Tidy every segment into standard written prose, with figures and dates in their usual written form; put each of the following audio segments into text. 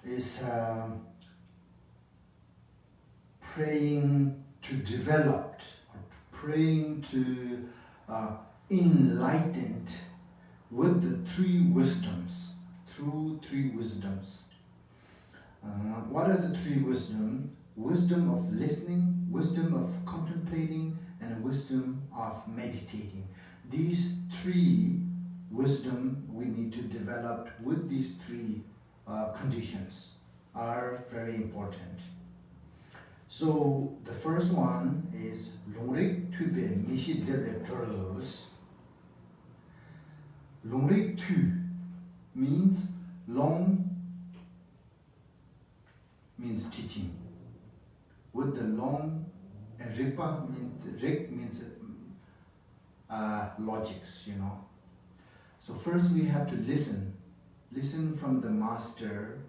is praying to develop, or praying to enlightened with the three wisdoms, through three wisdoms. What are the three wisdoms? Wisdom of listening, wisdom of contemplating, and wisdom of meditating. These three wisdom we need to develop with these three conditions are very important. So the first one is Longrik Tube Mishi Debe Turos. Longrik Tu means long, means teaching. With the long, and Ripa means logics, you know. So first we have to listen. Listen from the master.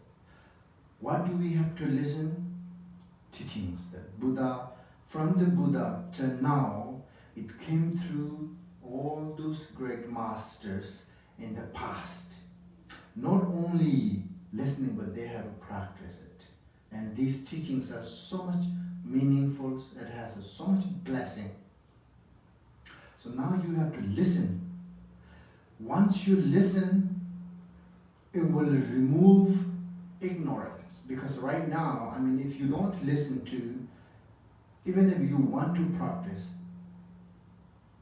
What do we have to listen? Teachings. That Buddha, from the Buddha till now, it came through all those great masters in the past. Not only listening, but they have practiced it. And these teachings are so much meaningful, it has so much blessing. So now you have to listen. Once you listen, it will remove ignorance. Because right now, I mean, if you don't listen to, even if you want to practice,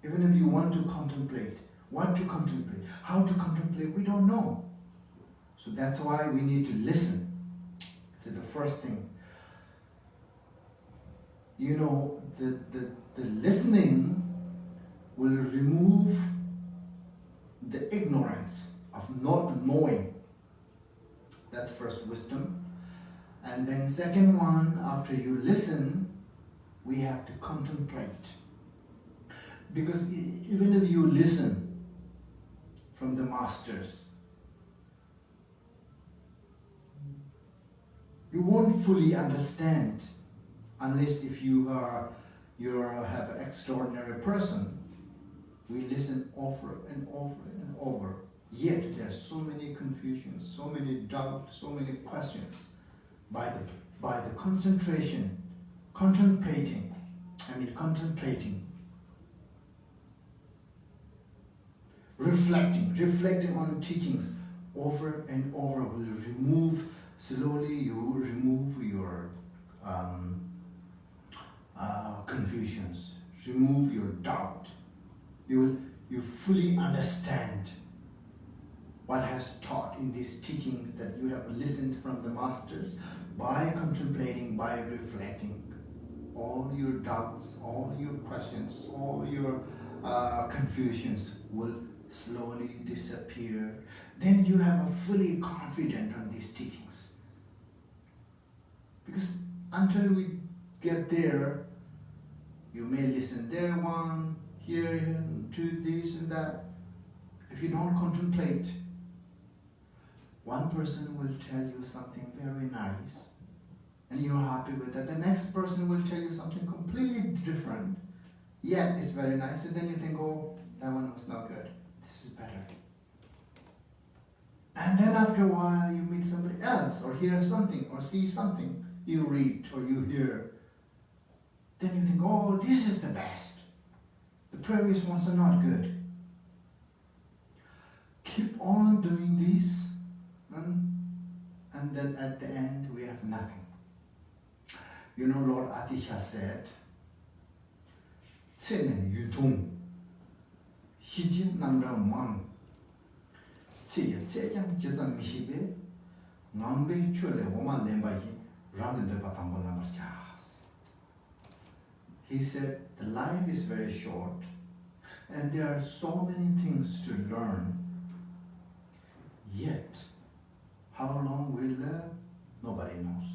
even if you want to contemplate, what to contemplate, how to contemplate, we don't know. So that's why we need to listen. It's the first thing. You know, the listening will remove the ignorance of not knowing. That's first wisdom. And then second one, after you listen, we have to contemplate. Because even if you listen from the masters, you won't fully understand unless if you have an extraordinary person. We listen over and over and over. Yet there are so many confusions, so many doubts, so many questions. By the concentration, contemplating, reflecting on teachings over and over will remove. Slowly you remove your confusions, remove your doubt. You fully understand what has taught in these teachings that you have listened from the masters. By contemplating, by reflecting, all your doubts, all your questions, all your confusions will slowly disappear. Then you have a fully confident on these teachings. Because until we get there, you may listen there one, here, to this and that. If you don't contemplate, one person will tell you something very nice, and you're happy with that. The next person will tell you something completely different, yet it's very nice, and then you think, oh, that one was not good. This is better. And then after a while, you meet somebody else, or hear something, or see something, you read, or you hear. Then you think, oh, this is the best. The previous ones are not good. Keep on doing this, and then at the end we have nothing. You know, Lord Atisha said, "Tsenen yutung, hijin namra mang, tseya tsejang jezang mishibe, ngambe chule woma lembaji, rang de patambo namar chas." He said, the life is very short, and there are so many things to learn. Yet, how long we live, nobody knows.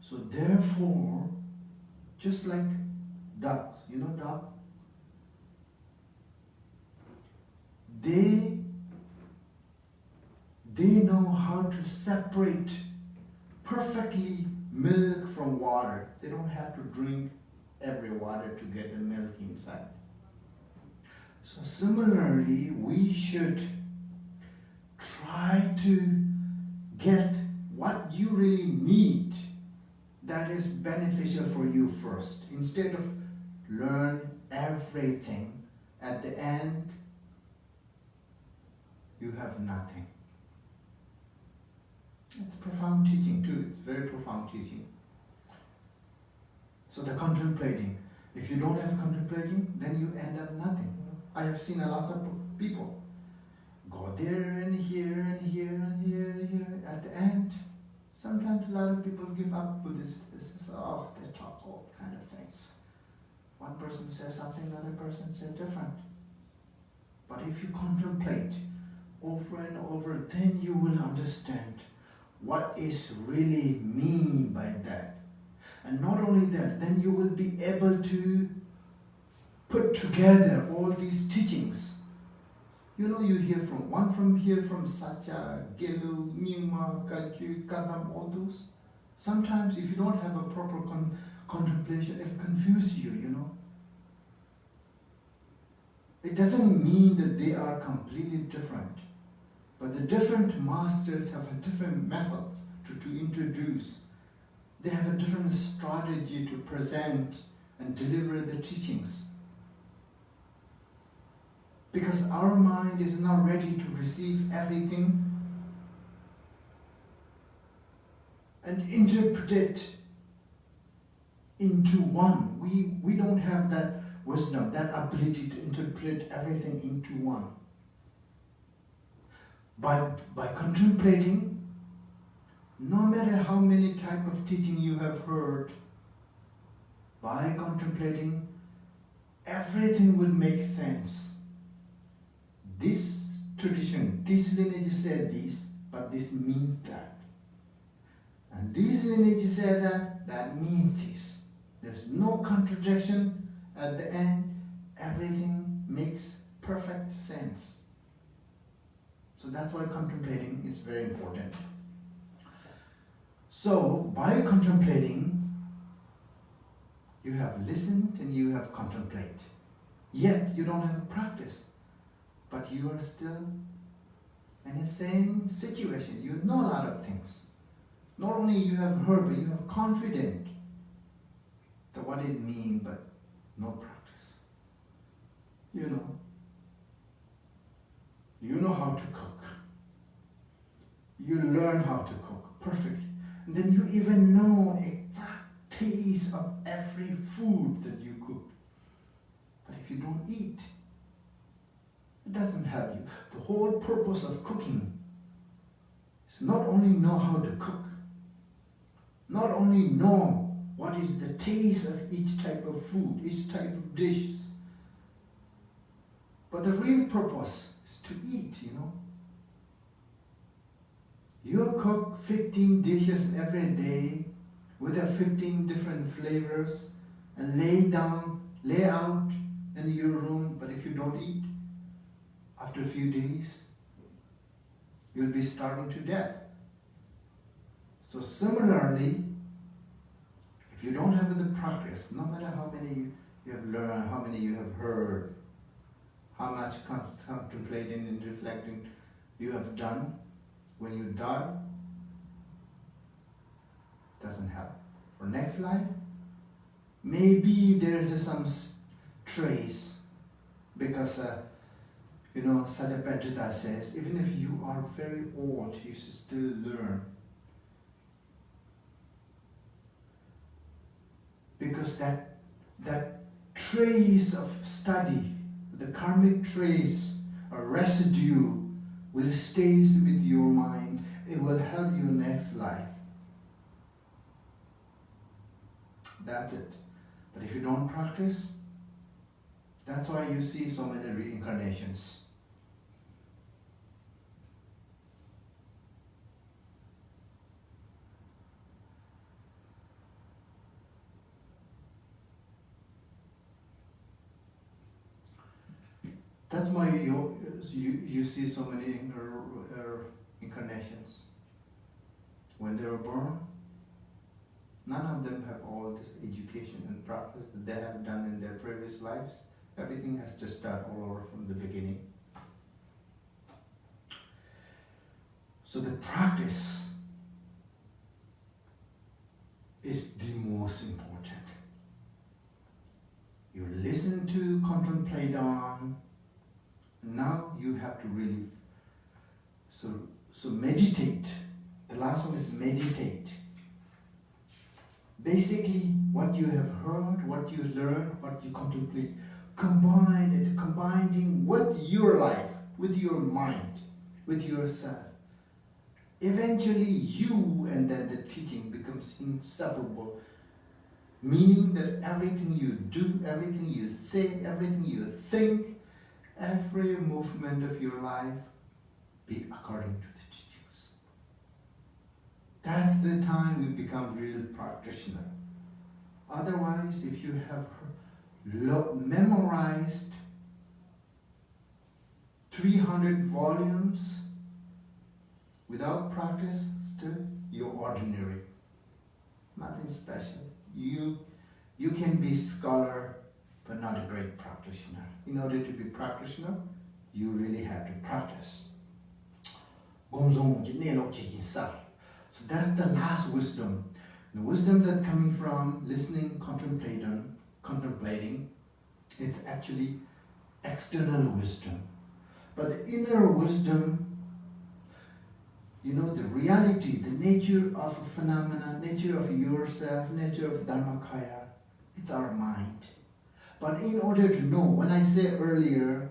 So therefore, just like ducks, you know duck? They know how to separate perfectly milk from water. They don't have to drink every water to get the milk inside. So similarly, we should try to get what you really need that is beneficial for you first. Instead of learn everything, at the end, you have nothing. It's profound teaching too. It's very profound teaching. So the contemplating. If you don't have contemplating, then you end up nothing. I have seen a lot of people go there and here and here and here and here. At the end, sometimes a lot of people give up Buddhist. Oh, they talk all kind of things. One person says something, another person says different. But if you contemplate over and over, then you will understand what is really mean by that. And not only that, then you will be able to put together all these teachings. You know, you hear from one from here, from Satya, Gelu, Nyingma, Kaju, Kadam, all those. Sometimes if you don't have a proper contemplation, it confuses you, you know. It doesn't mean that they are completely different. But the different masters have a different methods to introduce. They have a different strategy to present and deliver the teachings. Because our mind is not ready to receive everything and interpret it into one. We don't have that wisdom, that ability to interpret everything into one. But by contemplating, no matter how many type of teaching you have heard, by contemplating, everything will make sense. This tradition, this lineage said this, but this means that. And this lineage said that, that means this. There's no contradiction. At the end, everything makes perfect sense. So that's why contemplating is very important. So, by contemplating, you have listened and you have contemplated. Yet, you don't have a practice. But you are still in the same situation. You know a lot of things. Not only you have heard, but you have confident that what it means, but no practice. You know how to cook. You learn how to cook perfectly. And then you even know exact taste of every food that you cook. But if you don't eat, it doesn't help you. The whole purpose of cooking is not only know how to cook, not only know what is the taste of each type of food, each type of dish, but the real purpose is to eat, you know. You cook 15 dishes every day with 15 different flavors and lay out in your room, but if you don't eat, after a few days, you'll be starving to death. So similarly, if you don't have the practice, no matter how many you have learned, how many you have heard, how much contemplating and reflecting you have done, when you die, doesn't help. For next life, maybe there's some trace, because Satyapanchita says, even if you are very old, you should still learn. Because that trace of study, the karmic trace or residue will stay with your mind. It will help you next life. That's it. But if you don't practice, that's why you see so many reincarnations. That's why you see so many incarnations. When they were born, none of them have all this education and practice that they have done in their previous lives. Everything has to start all over from the beginning. So the practice So meditate. The last one is meditate. Basically, what you have heard, what you learn, what you contemplate, combining with your life, with your mind, with yourself. Eventually, you and then the teaching becomes inseparable, meaning that everything you do, everything you say, everything you think, every movement of your life be according to the teachings. That's the time we become real practitioner. Otherwise, if you have memorized 300 volumes without practice, still you're ordinary. Nothing special. You can be scholar, but not a great practitioner. In order to be practitioner, you really have to practice. So that's the last wisdom. The wisdom that coming from listening, contemplating, it's actually external wisdom. But the inner wisdom, the reality, the nature of a phenomena, nature of yourself, nature of Dharmakaya, it's our mind. But in order to know, when I said earlier,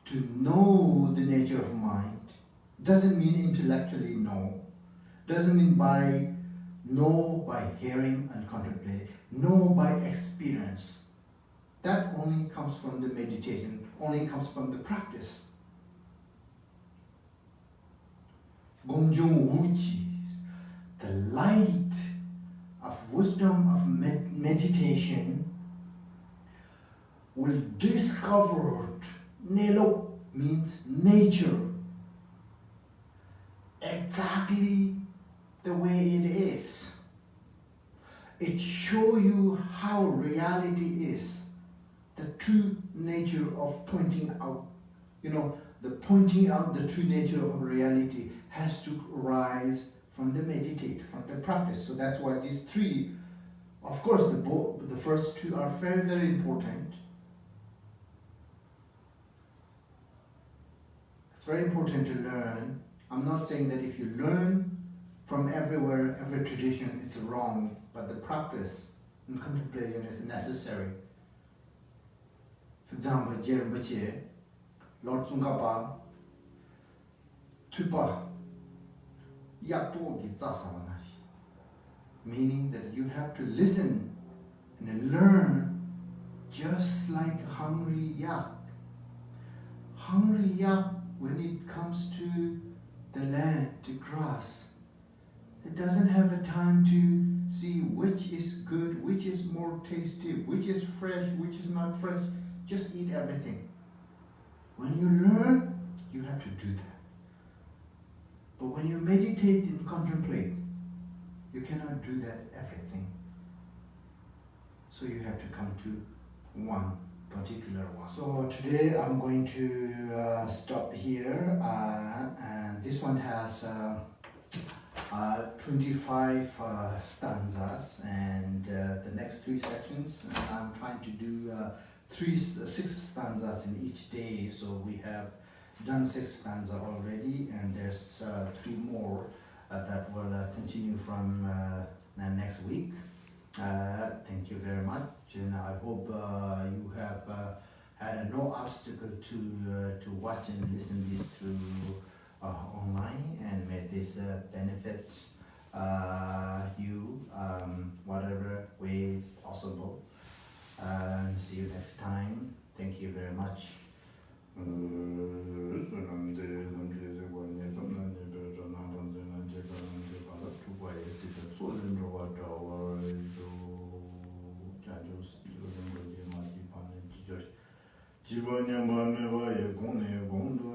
to know the nature of mind, doesn't mean intellectually know. Doesn't mean know by hearing and contemplating. Know by experience. That only comes from the meditation, only comes from the practice. Gomjung Wuchi, the light of wisdom of meditation will discover, Nelo means nature, exactly the way it is. It shows you how reality is, the true nature of pointing out. The pointing out the true nature of reality has to arise from the meditate, from the practice. So that's why these three, of course, the first two are very, very important. It's very important to learn. I'm not saying that if you learn from everywhere, every tradition, it's wrong, but the practice and contemplation is necessary. For example, Jerimbache, Lord Tsongkhapa, Tupa, Yaktogi Tsasamanashi. Meaning that you have to listen and learn just like a hungry yak. Hungry yak, when it comes to the land, to grass, it doesn't have a time to see which is good, which is more tasty, which is fresh, which is not fresh. Just eat everything. When you learn, you have to do that. But when you meditate and contemplate, you cannot do that everything. So you have to come to one particular one. So today I'm going to stop here, and this one has 25 stanzas, and the next 3 sections, I'm trying to do 6 stanzas in each day. So we have done 6 stanzas already, and there's 3 more that will continue from next week. Thank you very much, and I hope you have had no obstacle to watch and listen these through online, and may this benefit you whatever way possible. See you next time. Thank you very much. 지번에 마음에 와에 공내 공도